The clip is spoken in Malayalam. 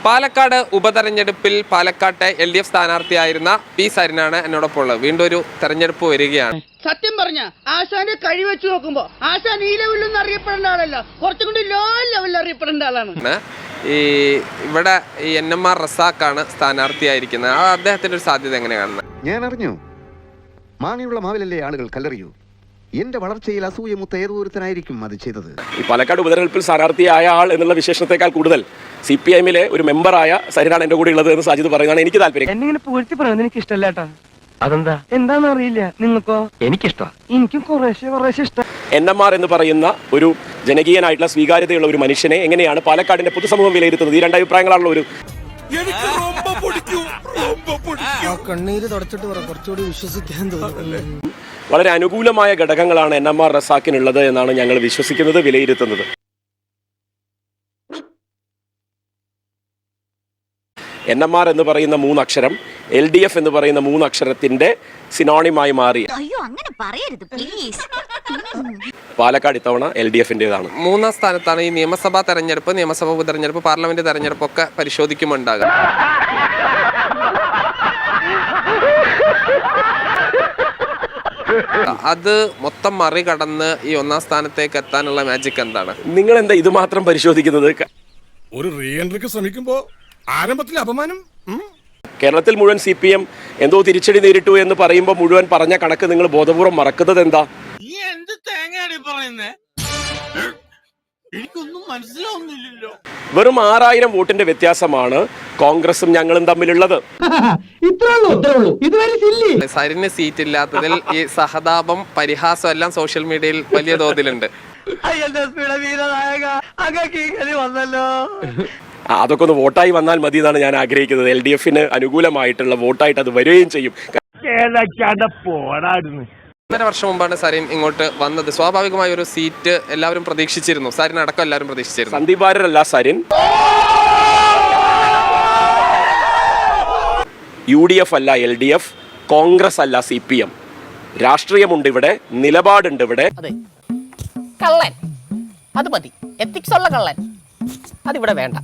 പാലക്കാട് ഉപതെരഞ്ഞെടുപ്പിൽ പാലക്കാട്ടെ LDF സ്ഥാനാർത്ഥിയായിരുന്ന പി സരിനാണ് എന്നോടൊപ്പം ഉള്ളത്. വീണ്ടും ഒരു തെരഞ്ഞെടുപ്പ് വരികയാണ്. സത്യം പറഞ്ഞ ആശാന്റെ കഴി വെച്ച് നോക്കുമ്പോ ആശാൻ ഈ ലെവലിൽ അറിയപ്പെടേണ്ട ആളല്ല, കുറച്ചും കൂടി ലോ ലെവലിൽ അറിയപ്പെടേണ്ട ആളാണ്. ഇവിടെ ഈ NMR റസാഖാണ് സ്ഥാനാർത്ഥിയായിരിക്കുന്നത്. അദ്ദേഹത്തിന്റെ ഒരു സാധ്യത എങ്ങനെ കാണുന്നത്? ഞാൻ അറിഞ്ഞു, മാങ്ങയുള്ള മാവിലല്ലേ ആളുകൾ കല്ലെറിയൂ. എന്റെ വളർച്ചയിൽ അസൂയമുത്ത ഏതൊരുത്തനായിരിക്കും അത് ചെയ്തത്. ഈ പാലക്കാട് ഉപതെരഞ്ഞെടുപ്പിൽ സ്ഥാനാർത്ഥിയായ ആൾ എന്നുള്ള വിശേഷണത്തെക്കാൾ കൂടുതൽ CPIM-ലെ ഒരു മെമ്പറായ സരിനാണ് എന്റെ കൂടെ ഉള്ളത് എന്ന് സാജിദ് പറയുന്നതാണ് എനിക്ക് താല്പര്യം. എന്നിങ്ങനെ പൂഴ്ത്തി പറയുന്നത് എനിക്ക് ഇഷ്ടമല്ല. അതെന്താ എന്താണെന്ന് അറിയില്ല. നിങ്ങൾക്കോ? എനിക്കിഷ്ടം. എനിക്കും കുറേശ്ശെ ഇഷ്ടം. NMR എന്ന് പറയുന്ന ഒരു ജനകീയനായിട്ടുള്ള സ്വീകാര്യതയുള്ള ഒരു മനുഷ്യനെ എങ്ങനെയാണ് പാലക്കാടിന്റെ പൊതുസമൂഹം വിലയിരുത്തുന്നത്? ഈ രണ്ട് അഭിപ്രായങ്ങളാണല്ലോ ഒരു കണ്ണീര് തുടച്ചിട്ട് കുറച്ചുകൂടി വിശ്വസിക്കാൻ തോന്നുന്നു. വളരെ അനുകൂലമായ ഘടകങ്ങളാണ് NMR റസാഖിനുള്ളത് എന്നാണ് ഞങ്ങൾ വിശ്വസിക്കുന്നത്, വിലയിരുത്തുന്നത്. NMR എന്ന് പറയുന്ന 3 അക്ഷരം LDF എന്ന് പറയുന്ന 3 അക്ഷരത്തിന്റെ സിനോണിമായി മാറി. പാലക്കാട് ഇത്തവണ LDF-ന്റേതാണ്. 3-ാം സ്ഥാനത്താണ്. ഈ നിയമസഭാ തെരഞ്ഞെടുപ്പ്, നിയമസഭാ ഉപതെരഞ്ഞെടുപ്പ്, പാർലമെന്റ് തെരഞ്ഞെടുപ്പൊക്കെ പരിശോധിക്കുമുണ്ടാകും. അത് മൊത്തം മറികടന്ന് ഈ 1-ാം സ്ഥാനത്തേക്ക് എത്താനുള്ള മാജിക് എന്താണ്? നിങ്ങൾ എന്താ ഇത് മാത്രം പരിശോധിക്കുന്നത്? ഒരു റീ എൻട്രിക്ക് ശ്രമിക്കുമ്പോ ആരംഭത്തിൽ അപമാനം. കേരളത്തിൽ മുഴുവൻ CPM എന്തോ തിരിച്ചടി നേരിട്ടു എന്ന് പറയുമ്പോൾ മുഴുവൻ പറഞ്ഞ കണക്ക് നിങ്ങൾ ബോധപൂർവം മറക്കുന്നത് എന്താ? എനിക്കൊന്നും മനസ്സിലാവുന്നില്ലല്ലോ. വെറും 6000 വോട്ടിന്റെ വ്യത്യാസമാണ് കോൺഗ്രസും ഞങ്ങളും തമ്മിലുള്ളത്. സരിന് സീറ്റ് ഇല്ലാത്തതിൽ ഈ സഹതാപം, പരിഹാസം എല്ലാം സോഷ്യൽ മീഡിയയിൽ വലിയ തോതിലുണ്ട്. അതൊക്കെ ഒന്ന് വോട്ടായി വന്നാൽ മതി എന്നാണ് ഞാൻ ആഗ്രഹിക്കുന്നത്. LDF-ന് അനുകൂലമായിട്ടുള്ള വോട്ടായിട്ട് അത് വരികയും ചെയ്യും. 1.5 വർഷം മുമ്പാണ് സരിൻ ഇങ്ങോട്ട് വന്നത്. സ്വാഭാവികമായ ഒരു സീറ്റ് എല്ലാവരും പ്രതീക്ഷിച്ചിരുന്നു. സരിൻ അടക്കം എല്ലാവരും പ്രതീക്ഷിച്ചിരുന്നു. സന്ദീപ് വാര്യരല്ല സരിൻ, UDF അല്ല LDF, കോൺഗ്രസ് അല്ല CPM. രാഷ്ട്രീയമുണ്ട് ഇവിടെ, നിലപാടുണ്ട് ഇവിടെ. കള്ളൻ അത് മതി, എത്തിക്സ് ഉള്ള കള്ളൻ അതിവിടെ വേണ്ട.